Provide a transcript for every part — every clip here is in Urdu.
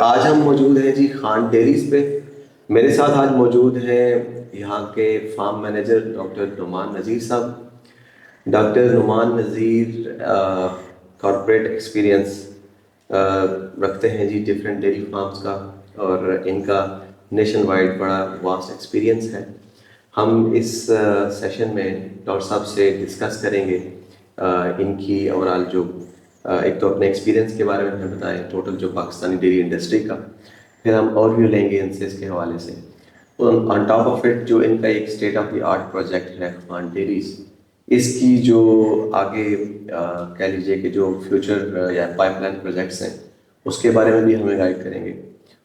آج ہم موجود ہیں جی خان ڈیریز پہ. میرے ساتھ آج موجود ہیں یہاں کے farm manager doctor Noman Nazir صاحب. Doctor Noman Nazir corporate experience رکھتے ہیں جی ڈفرینٹ ڈیری فارمز کا, اور ان کا نیشن وائڈ بڑا واسٹ ایکسپیرینس ہے. ہم اس سیشن میں ڈاکٹر صاحب سے ڈسکس کریں گے ان کی اوور آل جو ایک تو اپنے ایکسپیرینس کے بارے میں ہمیں بتائیں ٹوٹل جو پاکستانی ڈیری انڈسٹری کا, پھر ہم اور ویو لیں گے ان سے اس کے حوالے سے. آن ٹاپ آف اٹ جو ان کا ایک state of the art project ہے خان ڈیریز, اس کی جو آگے کہہ لیجیے کہ جو فیوچر یا پائپ لائن پروجیکٹس ہیں اس کے بارے میں بھی ہمیں گائیڈ کریں گے.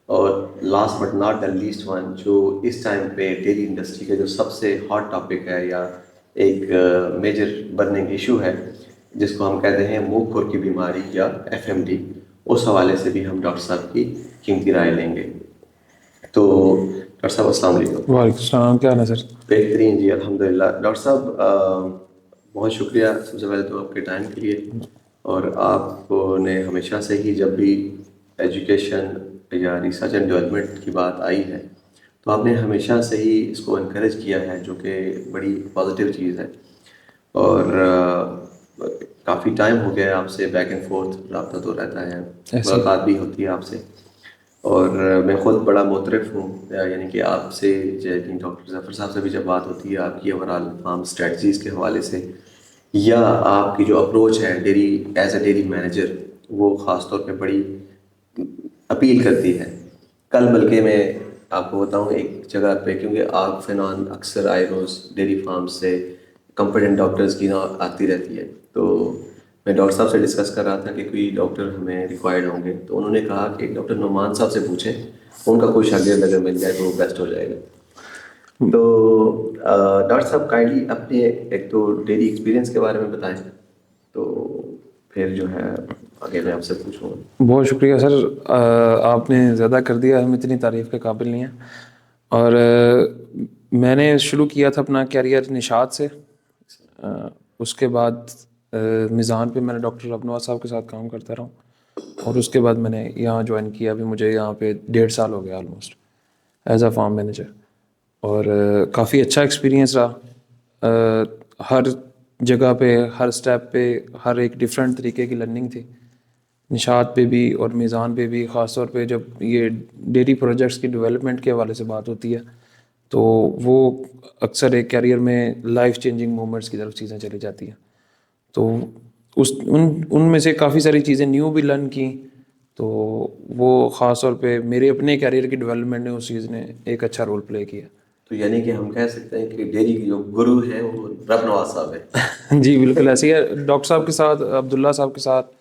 اور last but not the least one, جو اس ٹائم پہ ڈیری انڈسٹری کا جو سب سے ہاٹ ٹاپک ہے یا ایک میجر برننگ ایشو ہے جس کو ہم کہتے ہیں منہ کھور کی بیماری یا FMD, اس حوالے سے بھی ہم ڈاکٹر صاحب کی قیمتی رائے لیں گے. تو ڈاکٹر صاحب السلام علیکم. وعلیکم السلام, کیا حال ہے سر؟ بہترین جی الحمدللہ. ڈاکٹر صاحب بہت شکریہ سب سے پہلے تو آپ کے ٹائم کے لیے, اور آپ نے ہمیشہ سے ہی جب بھی ایجوکیشن یا ریسرچ اینڈ ڈیولپمنٹ کی بات آئی ہے تو آپ نے ہمیشہ سے ہی اس کو انکریج کیا ہے, جو کہ بڑی پازیٹیو چیز ہے. اور کافی ٹائم ہو گیا آپ سے بیک اینڈ فورتھ رابطہ تو رہتا ہے, ملاقات بھی ہوتی ہے آپ سے, اور میں خود بڑا مترف ہوں یعنی کہ آپ سے ڈاکٹر ظفر صاحب سے بھی جب بات ہوتی ہے آپ کی اوور آل فارم اسٹریٹجیز کے حوالے سے, یا آپ کی جو اپروچ ہے dairy as a dairy manager, وہ خاص طور پہ بڑی اپیل کرتی ہے. کل بلکہ میں آپ کو بتاؤں ایک جگہ پہ, کیونکہ آپ فنان اکثر آئے روز ڈیری فارم سے کمپیٹنٹ ڈاکٹرز کی نا آتی رہتی ہے, تو میں ڈاکٹر صاحب سے ڈسکس کر رہا تھا کہ کوئی ڈاکٹر ہمیں ریکوائرڈ ہوں گے, تو انہوں نے کہا کہ ڈاکٹر نعمان صاحب سے پوچھیں, ان کا کوئی شاگرد اگر مل جائے تو وہ بیسٹ ہو جائے گا. تو ڈاکٹر صاحب کائنڈلی اپنے ایک تو ڈیری ایکسپیرینس کے بارے میں بتائیں, تو پھر جو ہے آگے میں آپ سے پوچھوں گا. بہت شکریہ سر, آپ نے زیادہ کر دیا, ہم اتنی تعریف کے قابل نہیں ہیں. اور میں نے شروع کیا تھا اپنا کیریئر نشاط سے, اس کے بعد میزان پہ میں نے ڈاکٹر ابنواز صاحب کے ساتھ کام کرتا رہا, اور اس کے بعد میں نے یہاں جوائن کیا. ابھی مجھے یہاں پہ 1.5 سال ہو گیا almost as a form manager, اور کافی اچھا ایکسپیرینس رہا. ہر جگہ پہ, ہر سٹیپ پہ, ہر ایک ڈفرینٹ طریقے کی لرننگ تھی, نشاط پہ بھی اور میزان پہ بھی. خاص طور پہ جب یہ ڈیری پروجیکٹس کی ڈیولپمنٹ کے حوالے سے بات ہوتی ہے تو وہ اکثر ایک کیریئر میں لائف چینجنگ مومنٹس کی طرف چیزیں چلی جاتی ہیں. تو ان میں سے کافی ساری چیزیں نیو بھی لرن کی, تو وہ خاص طور پہ میرے اپنے کیریئر کی ڈیولپمنٹ میں اس چیز نے ایک اچھا رول پلے کیا. تو یعنی کہ ہم کہہ سکتے ہیں کہ ڈیری کی جو گرو ہے وہ رب نواز صاحب ہے. جی بالکل ایسے ہی ہے. ڈاکٹر صاحب کے ساتھ, عبداللہ صاحب کے ساتھ,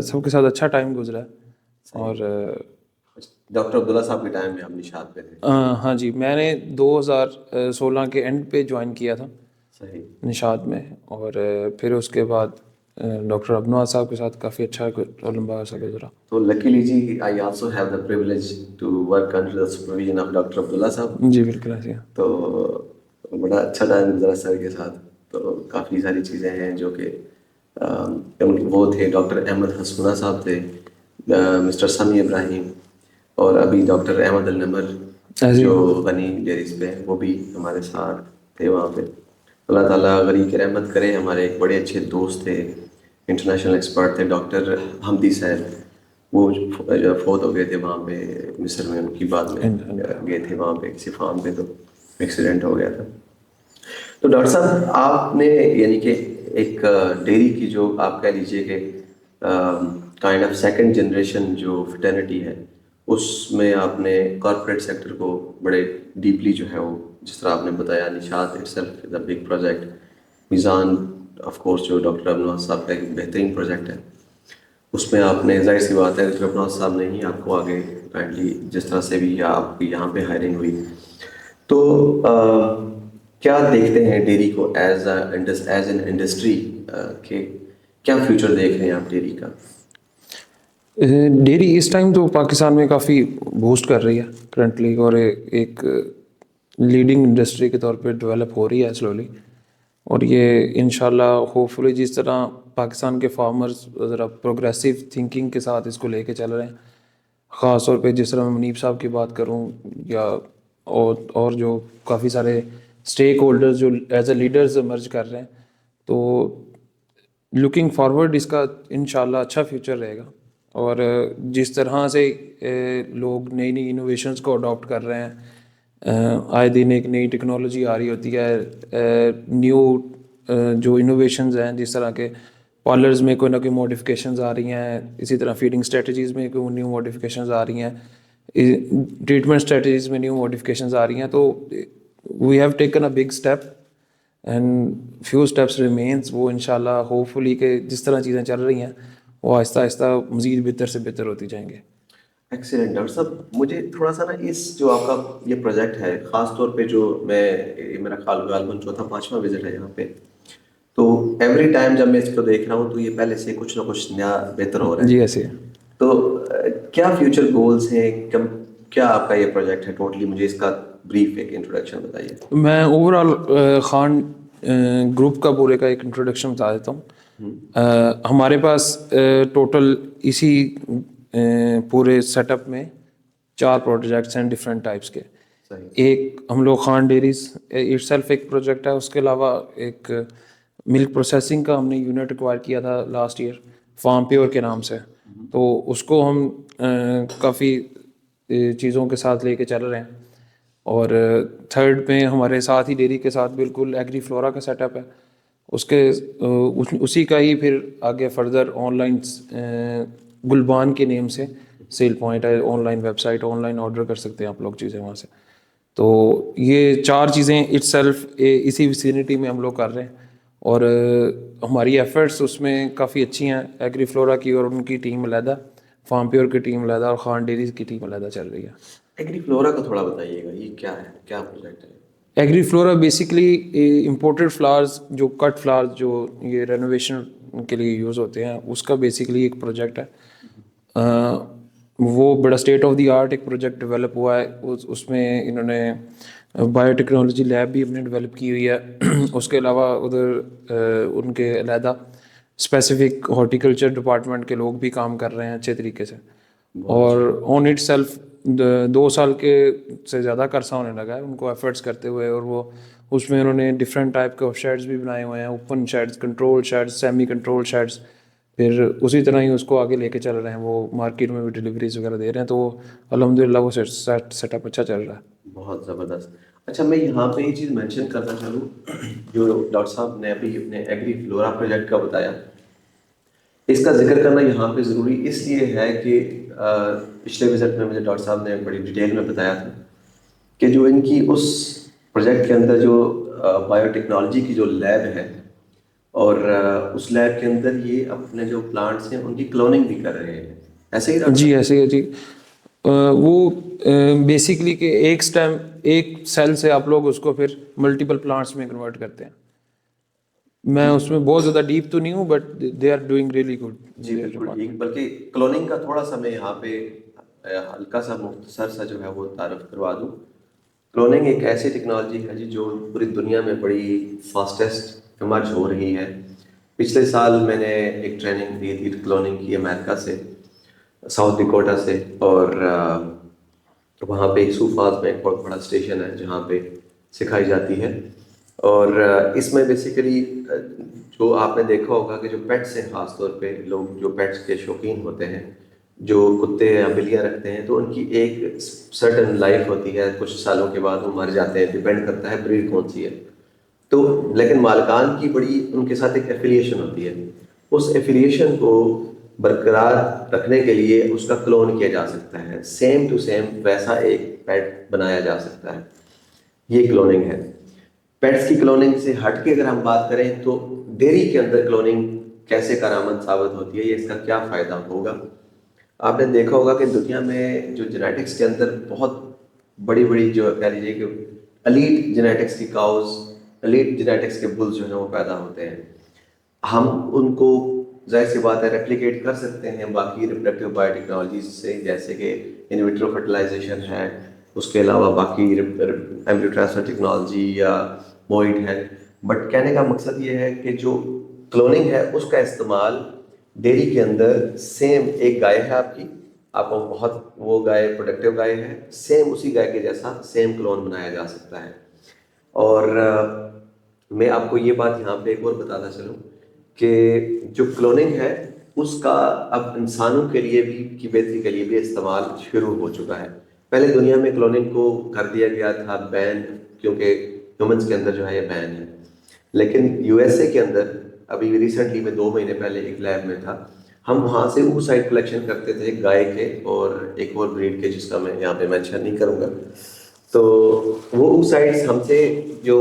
سب کے ساتھ اچھا ٹائم گزرا ہے. اور ڈاکٹر عبداللہ صاحب کے ٹائم میں ہم نشاط پہ تھے. ہاں جی, میں نے 2016 کے اینڈ پہ جوائن کیا تھا صحیح نشاط میں, اور پھر اس کے بعد ڈاکٹر ابنواز صاحب کے ساتھ کافی اچھا لمبا عرصہ گزرا. تو لکیلی جی I also have the privilege to work under the supervision of doctor Abdullah صاحب. جی بالکل ایسے. تو بڑا اچھا ٹائم گزرا سر کے ساتھ. تو کافی ساری چیزیں ہیں جو کہ وہ تھے. ڈاکٹر احمد حسونہ صاحب تھے, مسٹر سمی ابراہیم, اور ابھی ڈاکٹر احمد النمر جو غنی ڈیریز پہ وہ بھی ہمارے ساتھ تھے وہاں پہ. اللہ تعالیٰ غریق رحمت کرے. ہمارے ایک بڑے اچھے دوست تھے, انٹرنیشنل ایکسپرٹ تھے, ڈاکٹر حمدی صاحب. وہ فوت ہو گئے تھے وہاں پہ مصر میں, ان کی بعد میں گئے تھے وہاں پہ کسی فارم پہ, تو ایکسیڈنٹ ہو گیا تھا. تو ڈاکٹر صاحب آپ نے یعنی کہ ایک ڈیری کی جو آپ کہہ لیجیے کہ کائنڈ آف سیکنڈ جنریشن جو فٹرنیٹی ہے, اس میں آپ نے کارپوریٹ سیکٹر کو بڑے ڈیپلی جو ہے وہ جس طرح آپ نے بتایا, Nishat itself is a big project, Meezan of course جو ڈاکٹر ابنواز صاحب کا ایک بہترین پروجیکٹ ہے, اس میں آپ نے ظاہر سی بات ہے ڈاکٹر ابنواز صاحب نے ہی آپ کو آگے کائنڈلی جس طرح سے بھی یا آپ کی یہاں پہ ہائرنگ ہوئی. تو کیا دیکھتے ہیں ڈیری کو ایز این انڈسٹری, کہ کیا فیوچر دیکھ رہے ہیں آپ ڈیری کا؟ ڈیری اس ٹائم تو پاکستان میں کافی بوسٹ کر رہی ہے کرنٹلی, اور ایک لیڈنگ انڈسٹری کے طور پہ ڈیولپ ہو رہی ہے سلولی. اور یہ انشاءاللہ ہوپ فلی جس طرح پاکستان کے فارمرز ذرا پروگریسو تھنکنگ کے ساتھ اس کو لے کے چل رہے ہیں, خاص طور پہ جس طرح میں منیب صاحب کی بات کروں یا اور جو کافی سارے اسٹیک ہولڈرز جو ایز اے لیڈرز ایمرج کر رہے ہیں، تو لکنگ فارورڈ اس کا انشاءاللہ اچھا فیوچر رہے گا. اور جس طرح سے لوگ نئی نئی انوویشنز کو اڈاپٹ کر رہے ہیں، آئے دن ایک نئی ٹیکنالوجی آ رہی ہوتی ہے، نیو جو انوویشنز ہیں، جس طرح کے پارلرز میں کوئی نہ کوئی موڈیفکیشنز آ رہی ہیں، اسی طرح فیڈنگ اسٹریٹجیز میں کوئی نیو موڈیفکیشنز آ رہی ہیں، ٹریٹمنٹ اسٹریٹجیز میں نیو موڈیفکیشنز آ رہی ہیں. تو we have taken a big step and few steps remains. وہ انشاءاللہ ہوپ فلی کہ جس طرح چیزیں چل رہی ہیں وہ آہستہ آہستہ مزید بہتر سے بہتر ہوتی جائیں گے. ایکسیلنٹ ڈاکٹر صاحب. مجھے تھوڑا سا نا اس جو آپ کا یہ پروجیکٹ ہے، خاص طور پہ جو میرا خیال غالباً چوتھا پانچواں وزٹ ہے یہاں پہ، تو ایوری ٹائم جب میں اس کو دیکھ رہا ہوں تو یہ پہلے سے کچھ نہ کچھ نیا بہتر ہو رہا ہے. جی ایسے تو کیا فیوچر گولز ہیں، کیا آپ کا یہ پروجیکٹ ہے ٹوٹلی؟ مجھے اس کا بریف ایک انٹروڈکشن بتائیے. میں اوور آل خان گروپ کا پورے کا ایک انٹروڈکشن بتا دیتا ہوں. ہمارے پاس ٹوٹل اسی پورے سیٹ اپ میں 4 پروجیکٹس ہیں ڈفرینٹ ٹائپس کے. ایک ہم لوگ خان ڈیریز اٹ سیلف ایک پروجیکٹ ہے. اس کے علاوہ ایک ملک پروسیسنگ کا ہم نے یونٹ ایکوائر کیا تھا لاسٹ ایئر فارم پیور کے نام سے. تو اس کو ہم کافی چیزوں کے ساتھ لے کے چل رہے ہیں. اور تھرڈ میں ہمارے ساتھ ہی ڈیری کے ساتھ بالکل ایگری فلورا کا سیٹ اپ ہے. اسی کا ہی پھر آگے فردر آن لائن گلبان کے نیم سے سیل پوائنٹ ہے، online website, online order کر سکتے ہیں آپ لوگ چیزیں وہاں سے. تو یہ 4 چیزیں اٹ سیلف اسی ویسینٹی میں ہم لوگ کر رہے ہیں. اور ہماری ایفرٹس اس میں کافی اچھی ہیں. ایگری فلورا کی اور ان کی ٹیم علیحدہ، فارم پیور کی ٹیم علیحدہ، اور خان ڈیریز کی ٹیم علیحدہ چل رہی ہے. ایگری فلورا کا تھوڑا بتائیے گا، یہ کیا ہے، کیا پروجیکٹ ہے؟ Agri flora basically imported flowers, جو کٹ فلاورز جو یہ رینوویشن کے لیے یوز ہوتے ہیں، اس کا بیسکلی ایک پروجیکٹ ہے. وہ بڑا اسٹیٹ آف دی آرٹ ایک پروجیکٹ ڈیولپ ہوا ہے. اس میں انہوں نے بایو ٹیکنالوجی لیب بھی اپنے ڈیولپ کی ہوئی ہے. اس کے علاوہ ادھر ان کے علیحدہ اسپیسیفک ہارٹیکلچر ڈپارٹمنٹ کے لوگ بھی کام کر رہے ہیں اچھے طریقے سے. اور آن اٹ سیلف 2 سال کے سے زیادہ کا عرصہ ہونے لگا ہے ان کو ایفرٹس کرتے ہوئے. اور وہ اس میں انہوں نے ڈفرینٹ ٹائپ کے شیڈز بھی بنائے ہوئے ہیں، open sheds, control sheds, semi control sheds. پھر اسی طرح ہی اس کو آگے لے کے چل رہے ہیں. وہ مارکیٹ میں بھی ڈلیوریز وغیرہ دے رہے ہیں. تو الحمد للہ وہ سیٹ اپ اچھا چل رہا ہے. بہت زبردست. اچھا، میں یہاں پہ یہ چیز مینشن کرنا چاہوں جو ڈاکٹر صاحب نے ابھی اپنے ایگری فلورا پروجیکٹ کا بتایا، اس کا ذکر کرنا یہاں پہ ضروری اس لیے ہے کہ پچھلے وزٹ میں مجھے ڈاکٹر صاحب نے بڑی ڈیٹیل میں بتایا تھا کہ جو ان کی اس پروجیکٹ کے اندر جو بایو ٹیکنالوجی کی جو لیب ہے، اور اس لیب کے اندر یہ اپنے جو پلانٹس ہیں ان کی کلوننگ بھی کر رہے ہیں. ایسے ہی جی ایسے ہی جی. وہ بیسکلی کہ ایک سٹیم، ایک سیل سے آپ لوگ اس کو پھر ملٹیپل پلانٹس میں کنورٹ کرتے ہیں. میں اس میں بہت زیادہ ڈیپ تو نہیں ہوں، but they are doing really good. جی بالکل ٹھیک. بلکہ کلوننگ کا تھوڑا سا میں یہاں پہ ہلکا سا مختصر سا جو ہے وہ تعارف کروا دوں. کلوننگ ایک ایسی ٹیکنالوجی ہے جی جو پوری دنیا میں بڑی فاسٹسٹ ایمرج ہو رہی ہے. پچھلے سال میں نے ایک ٹریننگ دی تھی کلوننگ کی امریکہ سے، ساؤتھ ڈیکوٹا سے. اور وہاں پہ سوفاز میں ایک بہت بڑا اسٹیشن ہے جہاں پہ سکھائی جاتی ہے. اور اس میں بیسیکلی جو آپ نے دیکھا ہوگا کہ جو پیٹس ہیں، خاص طور پہ لوگ جو پیٹس کے شوقین ہوتے ہیں، جو کتے یا بلیاں رکھتے ہیں، تو ان کی ایک سرٹن لائف ہوتی ہے. کچھ سالوں کے بعد وہ مر جاتے ہیں. ڈپینڈ کرتا ہے بریڈ کون سی ہے. تو لیکن مالکان کی بڑی ان کے ساتھ ایک ایفیلیشن ہوتی ہے. اس ایفیلیشن کو برقرار رکھنے کے لیے اس کا کلون کیا جا سکتا ہے. سیم ٹو سیم ویسا ایک پیٹ بنایا جا سکتا ہے. یہ کلوننگ ہے. پیٹس کی کلوننگ سے ہٹ کے اگر ہم بات کریں تو ڈیری کے اندر کلوننگ کیسے کارآمد ثابت ہوتی ہے، یا اس کا کیا فائدہ ہوگا. آپ نے دیکھا ہوگا کہ دنیا میں جو جینیٹکس کے اندر بہت بڑی بڑی جو کہہ لیجیے کہ الیٹ جینیٹکس کی کاؤز، الیٹ جینیٹکس کے بلز جو ہیں وہ پیدا ہوتے ہیں. ہم ان کو ظاہر سی بات ہے ریپلیکیٹ کر سکتے ہیں باقی ریپروڈکٹیو بایو ٹیکنالوجیز سے، جیسے کہ ان ویٹرو فرٹیلائزیشن ہے، اس کے علاوہ باقی ایمبریو ٹرانسفر ٹیکنالوجی یا موئڈ ہے. بٹ کہنے کا مقصد یہ ہے کہ جو کلوننگ ہے اس کا استعمال ڈیری کے اندر، سیم ایک گائے ہے آپ کی، آپ کو بہت وہ گائے پروڈکٹیو گائے ہے، سیم اسی گائے کے جیسا سیم کلون بنایا جا سکتا ہے. اور میں آپ کو یہ بات یہاں پہ ایک اور بتاتا چلوں کہ جو کلوننگ ہے اس کا اب انسانوں کے لیے بھی کی بہتری کے لیے بھی استعمال شروع ہو چکا ہے. پہلے دنیا میں کلوننگ کو کر دیا گیا تھا بین، کیونکہ ہیومنس کے اندر جو ہے یہ بین ہے. لیکن یو ایس اے کے اندر ابھی ریسنٹلی میں 2 مہینے پہلے ایک لیب میں تھا، ہم وہاں سے اوسائٹ کلیکشن کرتے تھے گائے کے اور ایک اور بریڈ کے جس کا میں یہاں پہ مینشن نہیں کروں گا. تو وہ اوسائٹس ہم سے جو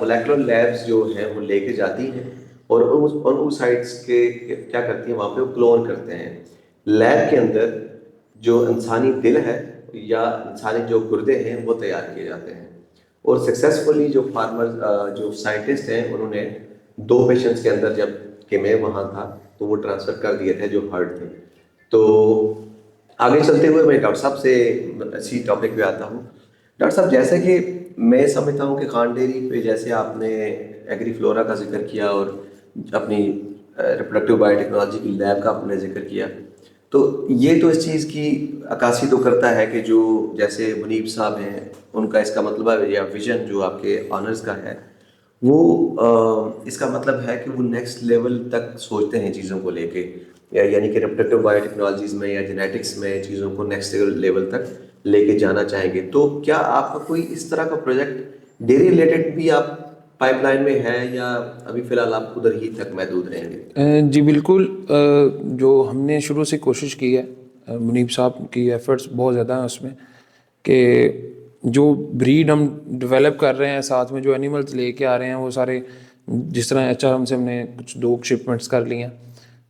مولیکولر لیبس جو ہیں وہ لے کے جاتی ہیں اور ان اوسائٹس کے کیا کرتی ہیں وہاں پہ وہ کلون کرتے ہیں. لیب کے اندر جو انسانی دل ہے یا انسانی جو گردے ہیں وہ تیار کیے جاتے ہیں. اور سکسیزفلی جو فارمر جو سائنٹسٹ ہیں انہوں نے 2 پیشنٹس کے اندر، جب کہ میں وہاں تھا تو وہ ٹرانسفر کر دیے تھے جو ہارٹ تھے. تو آگے چلتے ہوئے میں ڈاکٹر صاحب سے اسی ٹاپک پہ آتا ہوں. ڈاکٹر صاحب جیسے کہ میں سمجھتا ہوں کہ خان ڈیری پہ جیسے آپ نے ایگری فلورا کا ذکر کیا اور اپنی ریپروڈکٹیو بایو ٹیکنالوجی کی لیب کا آپ نے ذکر کیا، تو یہ تو اس چیز کی عکاسی تو کرتا ہے کہ جو جیسے منیب صاحب ہیں ان کا اس کا مطلب ہے یا ویژن جو آپ کے آنرز کا ہے وہ اس کا مطلب ہے کہ وہ نیکسٹ لیول تک سوچتے ہیں چیزوں کو لے کے، یعنی کہ ریپروڈکٹیو بایو ٹیکنالوجیز میں یا جینیٹکس میں چیزوں کو نیکسٹ لیول تک لے کے جانا چاہیں گے. تو کیا آپ کا کوئی اس طرح کا پروجیکٹ ڈیری ریلیٹڈ بھی آپ پائپ لائن میں ہے یا ابھی فی الحال آپ ادھر ہی تک محدود رہیں گے؟ جی بالکل. جو ہم نے شروع سے کوشش کی ہے، منیب صاحب کی ایفرٹس بہت زیادہ ہیں اس میں، کہ جو بریڈ ہم ڈیولپ کر رہے ہیں ساتھ میں جو اینیملز لے کے آ رہے ہیں وہ سارے، جس طرح ایچ آر ایم سے ہم نے کچھ 2 شپمنٹس کر لی ہیں،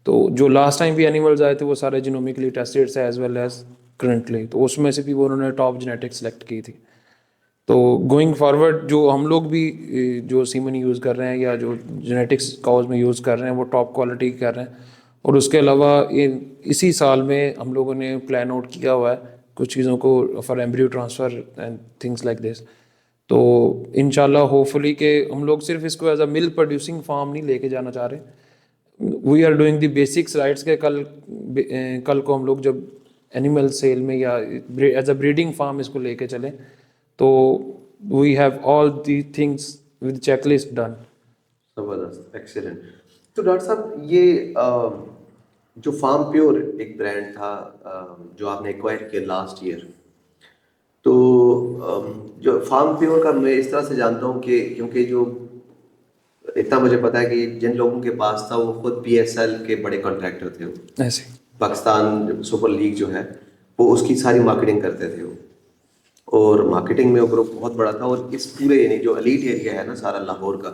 تو جو لاسٹ ٹائم بھی اینیملز آئے تھے وہ سارے جینومکلی ٹیسٹڈ سے ایز ویل ایز کرنٹلی، تو اس میں سے بھی وہ انہوں نے ٹاپ جینیٹک سلیکٹ کی تھی. تو گوئنگ فارورڈ جو ہم لوگ بھی جو سیمن یوز کر رہے ہیں یا جو جینیٹکس کاؤز میں یوز کر رہے ہیں وہ ٹاپ کوالٹی کر رہے ہیں. اور اس کے علاوہ اسی سال میں ہم لوگوں نے پلان آؤٹ کیا ہوا ہے کچھ چیزوں کو for embryo transfer and things like this. تو انشاءاللہ ہوپ فلی کہ ہم لوگ صرف اس کو as a milk producing farm نہیں لے کے جانا چاہ رہے. We are doing the basics rights کے کل کو ہم لوگ جب اینیمل سیل میں یا ایز اے بریڈنگ فارم اس کو لے کے چلیں تو we have all the things with check list done. زبردست، ایکسیلنٹ. تو ڈاکٹر صاحب یہ جو فارم پیور ایک برانڈ تھا جو آپ نے ایکوائر کیا لاسٹ ایئر، تو جو فارم پیور کا میں اس طرح سے جانتا ہوں کہ کیونکہ جو اتنا مجھے پتا ہے کہ جن لوگوں کے پاس تھا وہ خود پی ایس ایل کے بڑے کانٹریکٹر تھے. وہ ایسے پاکستان سپر لیگ جو ہے وہ اس کی ساری مارکیٹنگ کرتے تھے وہ، اور مارکیٹنگ میں وہ گروپ بہت بڑا تھا. اور اس پورے یعنی جو ایلیٹ ایریا ہے نا سارا لاہور کا،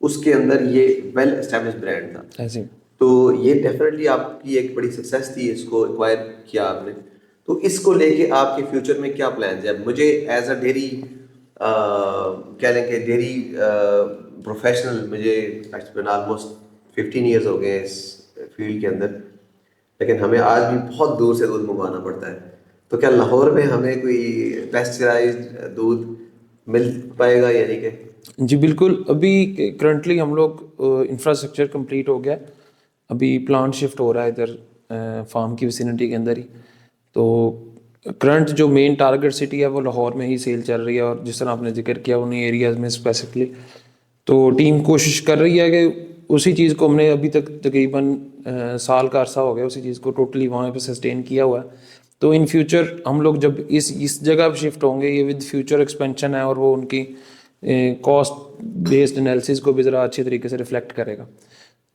اس کے اندر یہ ویل اسٹیبلش برانڈ تھا. ایسے. تو یہ ڈیفینیٹلی آپ کی ایک بڑی سکسیس تھی اس کو ایکوائر کیا آپ نے. تو اس کو لے کے آپ کے فیوچر میں کیا پلانز ہیں؟ مجھے ایز اے ڈیری کہہ لیں کہ ڈیری پروفیشنل مجھے آلموسٹ 15 ایئرز ہو گئے اس فیلڈ کے اندر، لیکن ہمیں آج بھی بہت دور سے دودھ منگوانا پڑتا ہے. تو کیا لاہور میں ہمیں کوئی پیسچرائزڈ دودھ مل پائے گا یعنی کہ؟ جی بالکل. ابھی کرنٹلی ہم لوگ انفراسٹرکچر کمپلیٹ ہو گیا، ابھی پلانٹ شفٹ ہو رہا ہے ادھر فارم کی ویسینٹی کے اندر ہی. تو کرنٹ جو مین ٹارگیٹ سٹی ہے وہ لاہور میں ہی سیل چل رہی ہے، اور جس طرح آپ نے ذکر کیا انہیں ایریاز میں اسپیسیفکلی تو ٹیم کوشش کر رہی ہے کہ اسی چیز کو ہم نے ابھی تک تقریباً سال کا عرصہ ہو گیا اسی چیز کو ٹوٹلی وہاں پہ سسٹین کیا ہوا ہے. تو ان فیوچر ہم لوگ جب اس جگہ پہ شفٹ ہوں گے یہ ود فیوچر ایکسپینشن ہے اور وہ ان کی کاسٹ بیسڈ انالیسز کو بھی ذرا اچھی طریقے سے ریفلیکٹ کرے گا.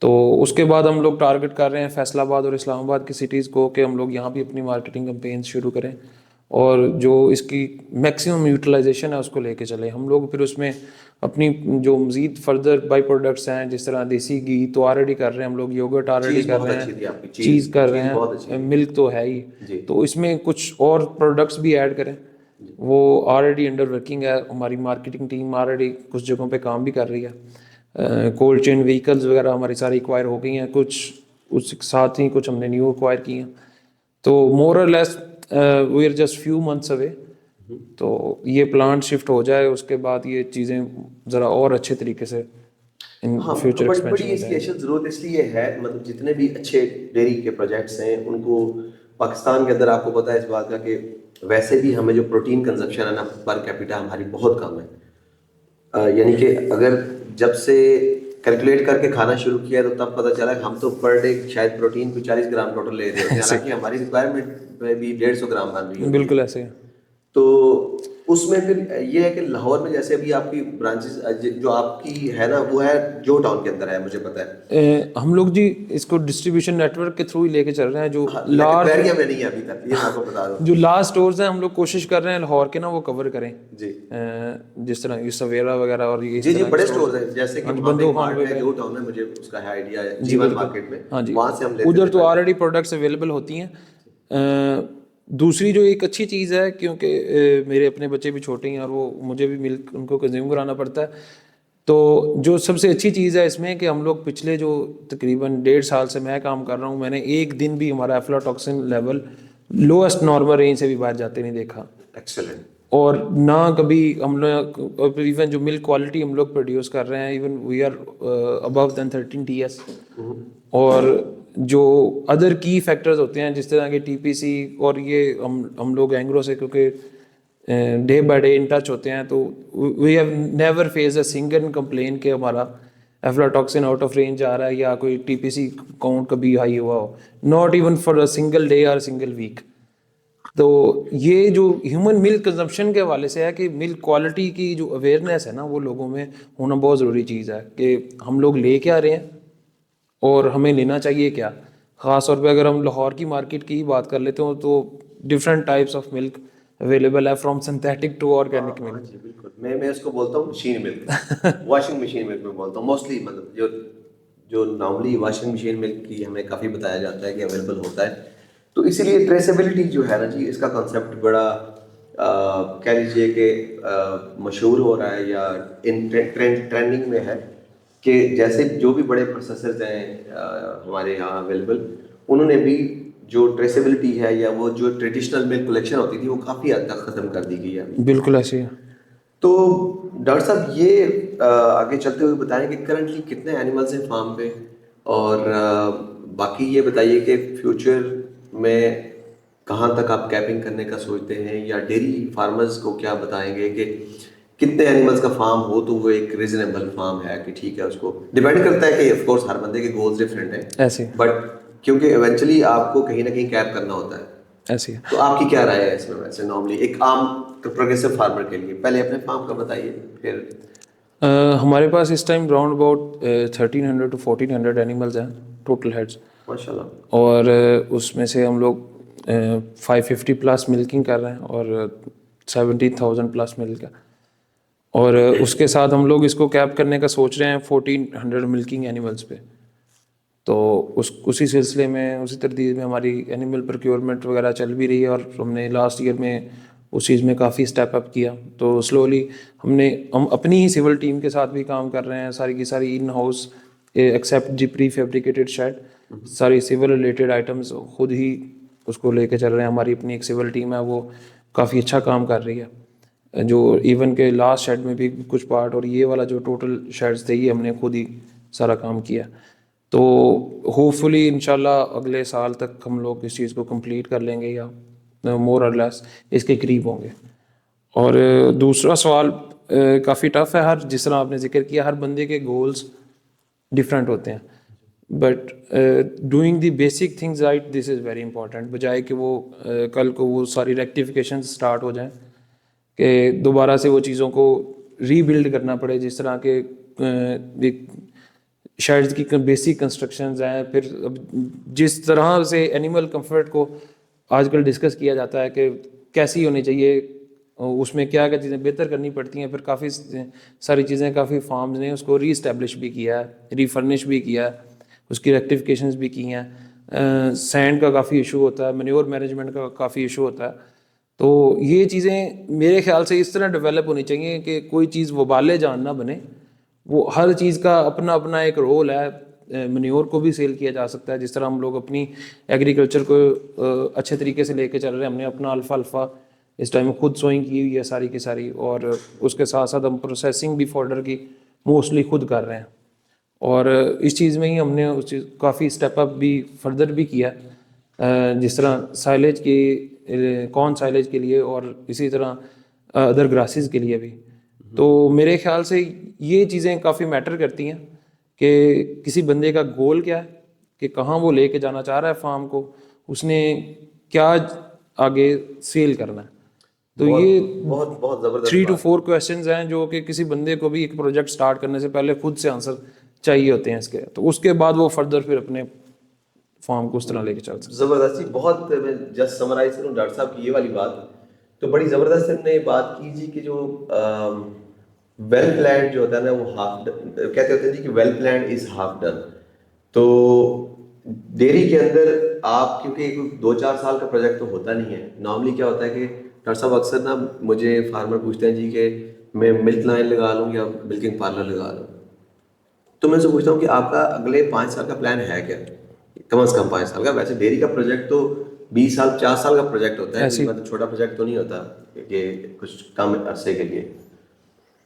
تو اس کے بعد ہم لوگ ٹارگٹ کر رہے ہیں فیصل آباد اور اسلام آباد کی سٹیز کو کہ ہم لوگ یہاں بھی اپنی مارکیٹنگ کمپینز شروع کریں اور جو اس کی میکسیمم یوٹیلائزیشن ہے اس کو لے کے چلیں. ہم لوگ پھر اس میں اپنی جو مزید فردر بائی پروڈکٹس ہیں جس طرح دیسی گھی تو آلریڈی کر رہے ہیں ہم لوگ، یوگرٹ آلریڈی کر رہے ہیں، چیز کر رہے ہیں، ملک تو ہے ہی، تو اس میں کچھ اور پروڈکٹس بھی ایڈ کریں. وہ آلریڈی انڈر ورکنگ ہے، ہماری مارکیٹنگ ٹیم آلریڈی کچھ جگہوں پہ کام بھی کر رہی ہے. کولڈ چین وہیکلز وغیرہ ہماری ساری ایکوائر ہو گئی ہیں، کچھ اس کے ساتھ ہی کچھ ہم نے نیو ایکوائر کی ہیں. تو more or less we are just few months away. تو یہ پلانٹ شفٹ ہو جائے اس کے بعد یہ چیزیں ذرا اور اچھے طریقے سے فیوچر ایکسپینشن بڑی اس کی ضرورت اس لیے ہے، مطلب جتنے بھی اچھے ڈیری کے پروجیکٹس ہیں ان کو پاکستان کے اندر آپ کو پتہ ہے اس بات کا کہ ویسے بھی ہمیں جو پروٹین کنزمپشن ہے نا پر کیپیٹا ہماری بہت کم ہے. یعنی کہ اگر جب سے کیلکولیٹ کر کے کھانا شروع کیا تو تب پتہ چلا کہ ہم تو پر ڈے شاید پروٹین کو 40 گرام ٹوٹل لے رہے ہوتے ہیں, حالانکہ ہماری ریکوائرمنٹ میں بھی 150 گرام بن رہی ہوتی ہے. بالکل ایسے. تو اس میں پھر یہ ہے کہ لاہور میں جیسے ابھی آپ کی برانچز جو آپ کی ہے نا وہ ہے جو ٹاؤن کے اندر ہے, مجھے پتہ ہے. ہم لوگ جی اس کو ڈسٹریبیوشن نیٹ ورک کے تھرو ہی لے کے چل رہے ہیں. جو بیریا میں نہیں ہے ابھی تک, یہ میں آپ کو بتا دوں. جو لاسٹ اسٹورز ہیں ہم لوگ کوشش کر رہے ہیں لاہور کے نا وہ کور کریں. جی جس طرح یہ سویرا وغیرہ اور یہ جی بڑے اسٹورز ہیں جیسے کہ بندو خان پہ جو ٹاؤن ہے, مجھے اس کا ہے آئیڈیا ہے جیون مارکیٹ میں. ہاں جی, وہاں سے ہم لیتے ادھر تو آلریڈی پروڈکٹس اویلیبل ہوتی ہیں. دوسری جو ایک اچھی چیز ہے, کیونکہ میرے اپنے بچے بھی چھوٹے ہیں اور وہ مجھے بھی ملک ان کو کنزیوم کرانا پڑتا ہے, تو جو سب سے اچھی چیز ہے اس میں کہ ہم لوگ پچھلے جو تقریباً 1.5 سال سے میں کام کر رہا ہوں, میں نے ایک دن بھی ہمارا افلاٹاکسن لیول لوئسٹ نارمل رینج سے بھی باہر جاتے نہیں دیکھا. ایکسلنٹ. اور نہ کبھی ہم لوگ ایون جو ملک کوالٹی ہم لوگ پروڈیوس کر رہے ہیں ایون وی آر ابو دین 13 TS. اور جو ادر کی فیکٹرز ہوتے ہیں جس طرح کہ TPC اور یہ ہم لوگ اینگرو سے کیونکہ day by day in touch ہوتے ہیں, تو we have never face a single complain کہ ہمارا افلاٹاکسن آؤٹ آف رینج آ رہا ہے یا کوئی TPC کاؤنٹ کبھی ہائی ہوا ہو, not even for a single day اور سنگل ویک. تو یہ جو ہیومن ملک کنزمپشن کے حوالے سے ہے کہ ملک کوالٹی کی جو اویئرنیس ہے نا وہ لوگوں میں ہونا بہت ضروری چیز ہے, کہ ہم لوگ لے کے آ رہے ہیں اور ہمیں لینا چاہیے کیا. خاص طور پہ اگر ہم لاہور کی مارکیٹ کی بات کر لیتے ہوں تو different types of milk available ہے, فرام سنتھیٹک ٹو آرگینک ملک. جی بالکل, میں اس کو بولتا ہوں مشین ملک, واشنگ مشین ملک میں بولتا ہوں موسٹلی. مطلب جو نارملی واشنگ مشین ملک کی ہمیں کافی بتایا جاتا ہے کہ اویلیبل ہوتا ہے, تو اسی لیے ٹریسیبلٹی جو ہے نا جی, اس کا کنسیپٹ بڑا کہہ لیجیے کہ مشہور ہو رہا ہے یا ان ٹرینڈنگ میں ہے. کہ جیسے جو بھی بڑے پروسیسرز ہیں ہمارے یہاں اویلیبل, انہوں نے بھی جو ٹریسیبلٹی ہے یا وہ جو ٹریڈیشنل ملک کلیکشن ہوتی تھی وہ کافی حد تک ختم کر دی گئی ہے. بالکل ایسے ہی. تو ڈاکٹر صاحب یہ آگے چلتے ہوئے بتائیں کہ کرنٹلی کتنے اینیملز ہیں فارم پہ, اور باقی یہ بتائیے کہ فیوچر میں کہاں تک آپ کیپنگ کرنے کا سوچتے ہیں, یا ڈیری فارمرز کو کیا بتائیں گے کہ کتنے اینیملز کا فارم ہو تو وہ ایک ریزنیبل فارم ہے, کہ ٹھیک ہے. اس کو ڈیپینڈ کرتا ہے کہ آف کورس ہر بندے کے گولز ڈفرینٹ ہیں ایسے, بٹ کیونکہ ایونچولی آپ کو کہیں نہ کہیں کیپ کرنا ہوتا ہے. ایسے تو آپ کی کیا رائے ہے اس میں ویسے نارملی ایک عام پروگریسو فارمر کے لیے؟ پہلے اپنے فارم کا بتائیے پھر. ہمارے پاس اس time round about 1300 to 1400 animals ہیں ٹوٹل ہیڈس, ماشاء اللہ. اور اس میں سے ہم لوگ 550 پلس ملکنگ کر رہے ہیں اور 70,000 پلس ملک ہے. اور اس کے ساتھ ہم لوگ اس کو کیپ کرنے کا سوچ رہے ہیں 1400 ملکنگ اینیملز پہ. تو اسی سلسلے میں اسی ترتیب میں ہماری اینیمل پروکیورمنٹ وغیرہ چل بھی رہی ہے, اور ہم نے لاسٹ ایئر میں اس چیز میں کافی اسٹیپ اپ کیا. تو سلولی ہم اپنی ہی سول ٹیم کے ساتھ بھی کام کر رہے ہیں, ساری کی ساری ان ہاؤس ایکسیپٹ جی پری فیبریکیٹڈ شیڈ, ساری سول ریلیٹڈ آئٹمس خود ہی اس کو لے کے چل رہے ہیں. ہماری اپنی ایک سول ٹیم ہے وہ کافی اچھا کام کر رہی ہے, جو ایون کہ لاسٹ شیڈ میں بھی کچھ پارٹ اور یہ والا جو ٹوٹل شیڈس تھے یہ ہم نے خود ہی سارا کام کیا. تو ہوپ فلی انشاءاللہ اگلے سال تک ہم لوگ اس چیز کو کمپلیٹ کر لیں گے یا مور اور لیس اس کے قریب ہوں گے. اور دوسرا سوال کافی ٹف ہے, جس طرح آپ نے ذکر کیا ہر بندے کے گولز ڈفرینٹ ہوتے ہیں, but doing the basic things right this is very important, بجائے کہ وہ کل کو وہ ساری ریکٹیفیکیشن اسٹارٹ ہو جائیں کہ دوبارہ سے وہ چیزوں کو ری بلڈ کرنا پڑے. جس طرح کہ شیڈز کی بیسک کنسٹرکشنز ہیں, پھر جس طرح سے اینیمل کمفرٹ کو آج کل ڈسکس کیا جاتا ہے کہ کیسی ہونی چاہیے, اس میں کیا کیا چیزیں بہتر کرنی پڑتی ہیں. پھر کافی ساری چیزیں کافی فارمز نے اس کو ری اسٹیبلش بھی کیا ہے, ری فرنش بھی کیا ہے, اس کی ریکٹیفیکیشنز بھی کی ہیں. سینڈ کا کافی ایشو ہوتا ہے, مینیور مینجمنٹ کا کافی ایشو ہوتا ہے. تو یہ چیزیں میرے خیال سے اس طرح ڈیولپ ہونی چاہیے کہ کوئی چیز وبال جان نہ بنے. وہ ہر چیز کا اپنا اپنا ایک رول ہے. مینیور کو بھی سیل کیا جا سکتا ہے, جس طرح ہم لوگ اپنی ایگریکلچر کو اچھے طریقے سے لے کے چل رہے ہیں. ہم نے اپنا الفا اس ٹائم خود سوئنگ کی ہوئی ہے ساری کی ساری, اور اس کے ساتھ ساتھ ہم پروسیسنگ بھی فوڈر کی موسٹلی خود کر رہے ہیں. اور اس چیز میں ہی ہم نے اس چیز کافی اسٹیپ اپ بھی فردر بھی کیا. جس طرح سائلیج کی کارن سائلیج کے لیے اور اسی طرح ادر گراسز کے لیے بھی. تو میرے خیال سے یہ چیزیں کافی میٹر کرتی ہیں کہ کسی بندے کا گول کیا ہے, کہ کہاں وہ لے کے جانا چاہ رہا ہے فارم کو, اس نے کیا آگے سیل کرنا ہے. تو یہ بہت بہت زبردست 3 to 4 کویشچنز ہیں جو کہ کسی بندے کو بھی ایک پروجیکٹ سٹارٹ کرنے سے پہلے خود سے آنسر چاہیے ہوتے ہیں اس کے, تو اس کے بعد وہ فردر پھر اپنے فارم کو اس طرح لے کے چل سکتے. زبردستی بہت. میں جسٹ سمرائز کروں ڈاکٹر صاحب کی یہ والی بات, تو بڑی زبردست ہم نے بات کی جی کہ جو ویل پلانڈ جو ہوتا ہے نا وہ ہاف کہتے ہوتے ہیں جی کہ well planned is half done. تو ڈیری کے اندر آپ کیونکہ 2-4 سال کا پروجیکٹ تو ہوتا نہیں ہے. نارملی کیا ہوتا ہے کہ ڈاکٹر صاحب اکثر نا مجھے فارمر پوچھتے ہیں جی کہ میں ملک لائن لگا لوں یا ملکنگ پارلر لگا لوں. تو میں ان سے پوچھتا ہوں کہ آپ کا اگلے 5 سال کا پلان ہے کیا, کم از کم 5 سال کا. ویسے ڈیری کا پروجیکٹ تو 20 سال 50 سال کا پروجیکٹ ہوتا ہے, چھوٹا پروجیکٹ تو نہیں ہوتا کہ کچھ کم عرصے کے لیے.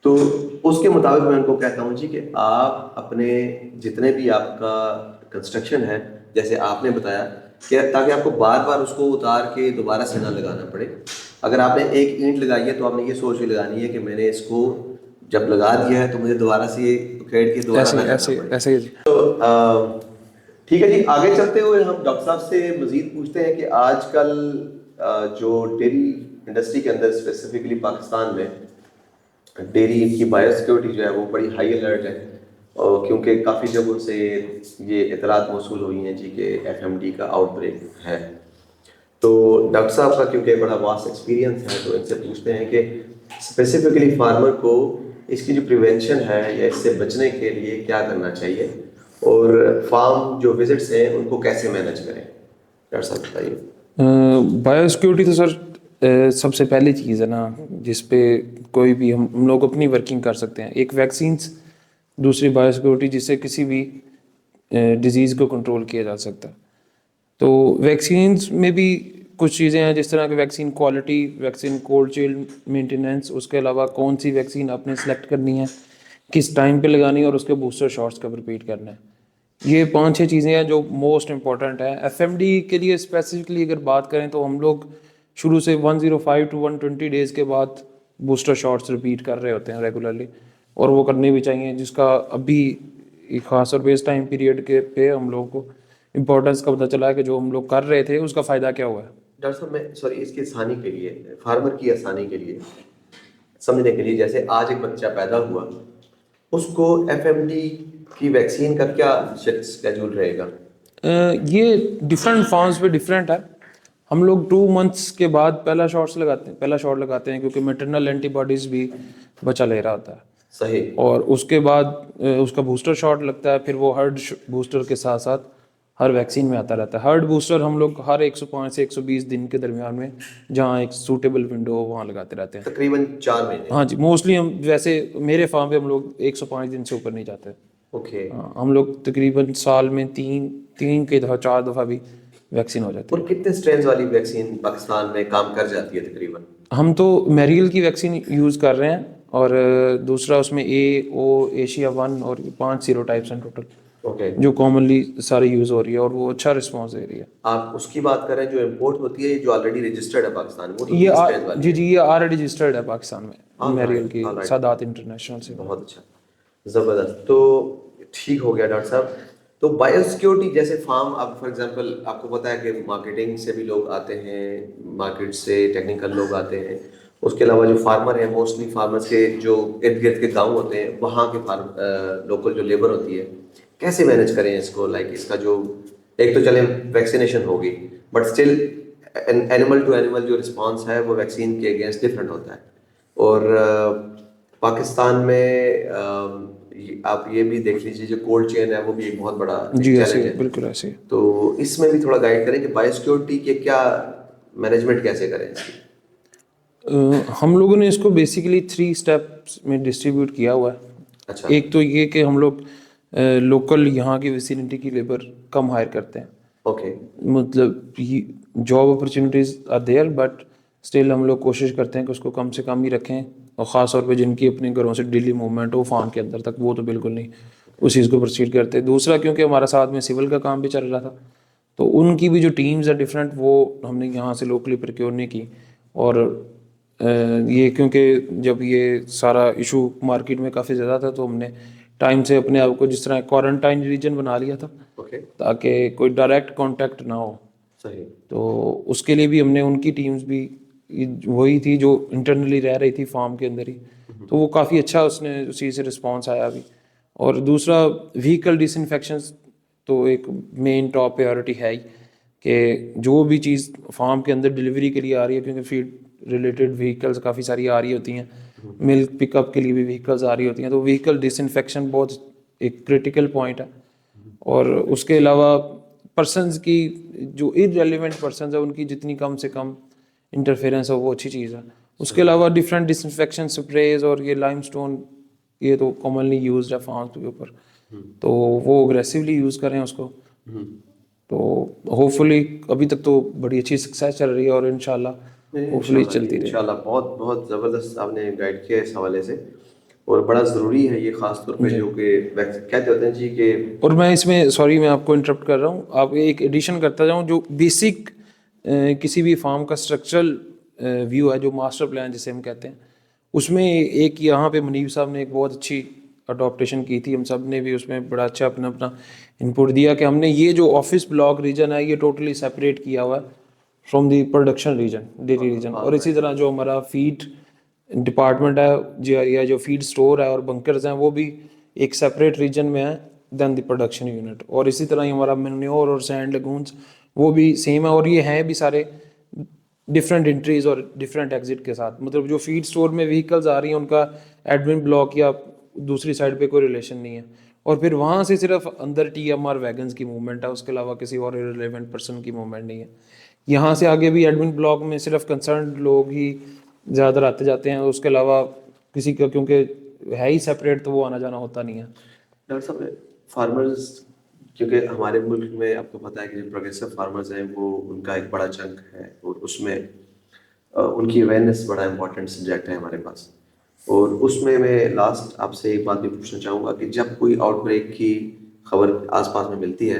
تو اس کے مطابق میں ان کو کہتا ہوں جی کہ آپ اپنے جتنے بھی آپ کا کنسٹرکشن ہے, جیسے آپ نے بتایا کہ تاکہ آپ کو بار بار اس کو اتار کے دوبارہ سے نہ لگانا پڑے. اگر آپ نے ایک اینٹ لگائی ہے تو آپ نے یہ سوچ کے لگانی ہے کہ میں نے اس کو جب لگا دیا ہے تو مجھے دوبارہ سے یہ اکھیڑ کے دوبارہ نہ کرنا پڑے. تو ٹھیک ہے جی, آگے چلتے ہوئے ہم ڈاکٹر صاحب سے مزید پوچھتے ہیں کہ آج کل جو ڈیری انڈسٹری کے اندر اسپیسیفکلی پاکستان میں ڈیری کی بایو سیکورٹی جو ہے وہ بڑی ہائی الرٹ ہے, اور کیونکہ کافی جگہوں سے یہ اطلاعات موصول ہوئی ہیں جی کہ FMD کا آؤٹ بریک ہے. تو ڈاکٹر صاحب کا کیونکہ بڑا واسٹ ایکسپیرینس ہے تو ان سے پوچھتے ہیں کہ اسپیسیفکلی فارمر کو اس کی جو پریونشن ہے یا اس سے بچنے کے لیے کیا کرنا چاہیے, اور فارم جو وزٹس ہیں ان کو کیسے مینیج کریں. ڈاکٹر صاحب بتائیے. بایو سیکورٹی تو سر سب سے پہلی چیز ہے نا جس پہ کوئی بھی ہم لوگ اپنی ورکنگ کر سکتے ہیں. ایک ویکسینس, دوسری بایو سیکورٹی جس سے کسی بھی ڈیزیز کو کنٹرول کیا جا سکتا ہے. تو ویکسینس میں بھی کچھ چیزیں ہیں جس طرح کہ ویکسین کوالٹی, ویکسین کولڈ چیل مینٹیننس, اس کے علاوہ کون سی ویکسین آپ نے سلیکٹ کرنی ہے, کس ٹائم پہ لگانی ہے, اور اس کے بوسٹر شاٹس کب ریپیٹ کرنا ہے. یہ 5-6 چیزیں ہیں جو موسٹ امپورٹنٹ ہیں. FMD کے لیے اسپیسیفکلی اگر بات کریں تو ہم لوگ شروع سے 105 to 120 ڈیز کے بعد بوسٹر شاٹس ریپیٹ کر رہے ہوتے ہیں ریگولرلی, اور وہ کرنے بھی چاہیے, جس کا ابھی خاص طور پہ اس ٹائم پیریڈ کے پہ ہم لوگوں کو امپورٹنس کا پتہ چلا ہے کہ جو ہم لوگ کر رہے تھے اس کا فائدہ کیا ہوا ہے. ڈاکٹر صاحب میں سوری اس کی آسانی کے لیے, فارمر کی آسانی کے لیے سمجھنے کے لیے, جیسے آج ایک بچہ پیدا ہوا, اس کو FMD کی ویکسین کا کیا اسکیجول رہے گا؟ یہ ڈفرینٹ فارمز پہ ڈفرینٹ ہے. ہم لوگ 2 months کے بعد پہلا شاٹ لگاتے ہیں کیونکہ میٹرنل اینٹی باڈیز بھی بچہ لے رہا ہوتا ہے. صحیح. اور اس کے بعد اس کا بوسٹر شاٹ لگتا ہے, پھر وہ ہرڈ بوسٹر کے ساتھ ساتھ ہر ویکسین میں آتا رہتا ہے. ہرڈ بوسٹر ہم لوگ ہر 105 سے 120 دن کے درمیان میں جہاں ایک سوٹیبل ونڈو ہو وہاں لگاتے رہتے ہیں, تقریباً 4 مہینے. ہاں جی, موسٹلی ہم ویسے میرے فارم پہ ہم لوگ 105 دن سے اوپر نہیں جاتے. اوکے. ہم لوگ تقریباً سال میں 3 کے دفعہ 4 دفعہ بھی ویکسین ہو جاتی ہے. اور کتنے اسٹرینز والی ویکسین پاکستان میں کام کر جاتی ہے تقریباً؟ ہم تو میریل کی ویکسین یوز کر رہے ہیں, اور دوسرا اس میں ایشیا 1 اور 5 سیرو ٹائپس ہیں ٹوٹل, جو کامنلی ساری یوز ہو رہی ہے, اور وہ اچھا رسپانس دے رہی ہے. آپ اس کی بات کریں جو امپورٹ ہوتی ہے جو آلریڈی رجسٹرڈ ہے پاکستان میں, وہ تو یہ آلریڈی رجسٹرڈ ہے پاکستان میں میریل کی سادات انٹرنیشنل سے. بہت اچھا, زبردست. تو ٹھیک ہو گیا ڈاکٹر صاحب. تو بایو سیکورٹی جیسے فارم, اب فار ایگزامپل آپ کو پتہ ہے کہ مارکیٹنگ سے بھی لوگ آتے ہیں, مارکیٹ سے ٹیکنیکل لوگ آتے ہیں, اس کے علاوہ جو فارمر ہیں موسٹلی فارمرس کے جو ارد گرد کے گاؤں ہوتے ہیں وہاں کے لوکل جو لیبر ہوتی ہے, کیسے مینیج کریں اس کو؟ لائک اس کا جو ایک تو چلیں ویکسینیشن ہوگی, but still animal to animal جو رسپانس ہے وہ ویکسین کے اگینسٹ ڈفرینٹ ہوتا ہے. اور پاکستان میں آپ یہ بھی دیکھ لیجیے جو کولڈ چین ہے وہ بھی ایک بہت بڑا چیلنج ہے. بالکل ایسے. تو اس میں بھی تھوڑا گائڈ کریں کہ بایو سیکورٹی کے کیا مینجمنٹ کیسے کریں اس کی. ہم لوگوں نے اس کو بیسیکلی 3 اسٹیپس میں ڈسٹریبیوٹ کیا ہوا ہے. اچھا. ایک تو یہ کہ ہم لوگ لوکل یہاں کی ویسینٹی کی لیبر کم ہائر کرتے ہیں. اوکے. مطلب job opportunities are there, but still ہم لوگ کوشش کرتے ہیں کہ اس کو کم سے کم ہی رکھیں, اور خاص طور پہ جن کی اپنے گھروں سے ڈیلی موومنٹ ہو فارم کے اندر تک, وہ تو بالکل نہیں اس چیز کو پروسیڈ کرتے. دوسرا کیونکہ ہمارا ساتھ میں سول کا کام بھی چل رہا تھا, تو ان کی بھی جو ٹیمز ہے ڈفرینٹ وہ ہم نے یہاں سے لوکلی پروکیور نہیں کی. اور یہ کیونکہ جب یہ سارا ایشو مارکیٹ میں کافی زیادہ تھا تو ہم نے ٹائم سے اپنے آپ کو جس طرح کوارنٹائن ریجن بنا لیا تھا تاکہ کوئی ڈائریکٹ کانٹیکٹ نہ ہو. صحیح. تو اس کے لیے بھی ہم نے ان کی ٹیمز بھی وہی تھی جو انٹرنلی رہ رہی تھی فارم کے اندر ہی, تو وہ کافی اچھا اس نے اسی سے رسپانس آیا بھی. اور دوسرا وہیکل ڈس انفیکشنز تو ایک مین ٹاپ پریورٹی ہے ہی کہ جو بھی چیز فارم کے اندر ڈلیوری کے لیے آ رہی ہے, کیونکہ فیڈ ریلیٹڈ وہیکلز کافی ساری آ رہی ہوتی ہیں, ملک پک اپ کے لیے بھی وہیکلز آ رہی ہوتی ہیں, تو وہیکل ڈس انفیکشن بہت ایک کریٹیکل پوائنٹ ہے. اور اس کے علاوہ پرسنز کی جو ارریلیونٹ پرسنز ہیں ان کی جتنی کم سے کم انٹرفیئرنس ہو وہ اچھی چیز ہے. اس کے علاوہ ڈفرینٹ ڈس انفیکشن اسپریز اور یہ لائم اسٹون یہ تو کامنلی یوزڈ ہے فارمس کے اوپر, تو وہ اگریسولی یوز کریں اس کو. تو ہوپ فلی ابھی تک تو بڑی اچھی سکسیس چل رہی ہے اور انشاءاللہ ہوپ فلی چلتی رہے. انشاءاللہ بہت بہت زبردست آپ نے گائیڈ کیا اس حوالے سے, اور بڑا ضروری ہے یہ خاص طور پہ جو کہ کہتے ہوتے ہیں جی کہ. اور میں اس میں سوری میں آپ کو انٹرپٹ کر رہا ہوں, آپ ایک ایڈیشن کرتا جاؤں, جو بیسک کسی بھی فارم کا اسٹرکچرل ویو ہے جو ماسٹر پلان جسے ہم کہتے ہیں, اس میں ایک یہاں پہ منیب صاحب نے ایک بہت اچھی اڈاپٹیشن کی تھی, ہم سب نے بھی اس میں بڑا اچھا اپنا انپٹ دیا کہ ہم نے یہ جو آفس بلاک ریجن ہے یہ ٹوٹلی سیپریٹ کیا ہوا ہے from the production region, dairy region. اور اسی طرح جو ہمارا فیڈ ڈپارٹمنٹ ہے یا جو فیڈ اسٹور ہے اور بنکرز ہیں وہ بھی ایک سیپریٹ ریجن میں ہے دین دی پروڈکشن یونٹ. اور اسی طرح ہی ہمارا مینیور اور سینڈ لگونس وہ بھی سیم ہے, اور یہ ہیں بھی سارے ڈفرینٹ انٹریز اور ڈفرینٹ ایگزٹ کے ساتھ. مطلب جو فیڈ اسٹور میں وہیکلز آ رہی ہیں ان کا ایڈمن بلاک یا دوسری سائڈ پہ کوئی ریلیشن نہیں ہے, اور پھر وہاں سے صرف اندر ٹی ایم آر ویگنز کی موومنٹ ہے, اس کے علاوہ کسی اور ریلیونٹ پرسن کی موومنٹ نہیں ہے. یہاں سے آگے بھی ایڈمن بلاک میں صرف کنسرنڈ لوگ ہی زیادہ آتے جاتے ہیں, اس کے علاوہ کسی کا کیونکہ ہے ہی سیپریٹ تو وہ آنا جانا ہوتا نہیں ہے. ڈاکٹر صاحب فارمرز کیونکہ ہمارے ملک میں آپ کو پتہ ہے کہ جو پروگریسو فارمرز ہیں وہ ان کا ایک بڑا چنک ہے, اور اس میں ان کی اویئرنیس بڑا امپورٹنٹ سبجیکٹ ہے ہمارے پاس. اور اس میں لاسٹ آپ سے ایک بات بھی پوچھنا چاہوں گا کہ جب کوئی آؤٹ بریک کی خبر آس پاس میں ملتی ہے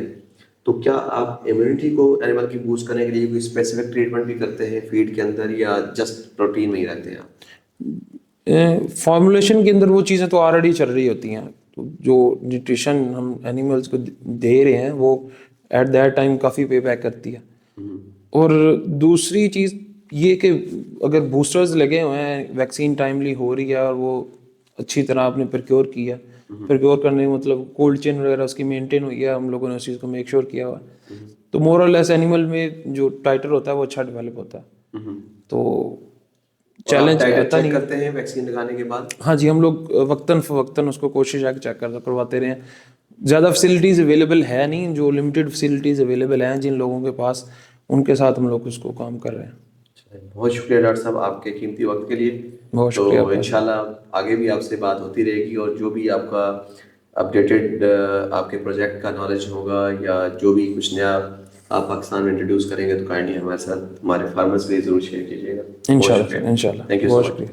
تو کیا آپ امیونٹی کو اینیمل کی بوسٹ کرنے کے لیے کوئی اسپیسیفک ٹریٹمنٹ بھی کرتے ہیں فیڈ کے اندر, یا جسٹ پروٹین میں ہی رہتے ہیں آپ؟ فارمولیشن کے اندر وہ چیزیں تو آلریڈی چل رہی ہوتی ہیں, تو جو نیوٹریشن ہم اینیملس کو دے رہے ہیں وہ ایٹ دیٹ ٹائم کافی پے بیک کرتی ہے. اور دوسری چیز یہ کہ اگر بوسٹرز لگے ہوئے ہیں, ویکسین ٹائملی ہو رہی ہے اور وہ اچھی طرح آپ نے پرکیور کیا, پرکیور کرنے کا مطلب کولڈ چین وغیرہ اس کی مینٹین ہوئی ہے, ہم لوگوں نے اس چیز کو میک شیور کیا ہوا ہے, تو مور اور لیس اینیمل میں جو ٹائٹر ہوتا ہے وہ اچھا ڈیولپ ہوتا ہے. تو چیلنج رہتا نہیں کرتے ہیں ویکسین لگانے کے بعد. ہاں جی, ہم لوگ وقتاً فوقتاً اس کو کوشش ہے کہ چیک کرواتے رہے ہیں. زیادہ فیسلٹیز اویلیبل ہے نہیں, جو لمیٹڈ فیسلٹیز اویلیبل ہیں جن لوگوں کے پاس, ان کے ساتھ ہم لوگ اس کو کام کر رہے ہیں. بہت شکریہ ڈاکٹر صاحب آپ کے قیمتی وقت کے لیے. بہت شکریہ. تو انشاءاللہ آگے بھی آپ سے بات ہوتی رہے گی, اور جو بھی آپ کا اپڈیٹڈ آپ کے پروجیکٹ کا نالج ہوگا یا جو بھی کچھ نیا آپ پاکستان میں انٹروڈیوس کریں گے تو کائنڈلی ہمارے ساتھ ہمارے فارمرز کے لیے ضرور شیئر کیجیے گا. انشاءاللہ. Thank you so much.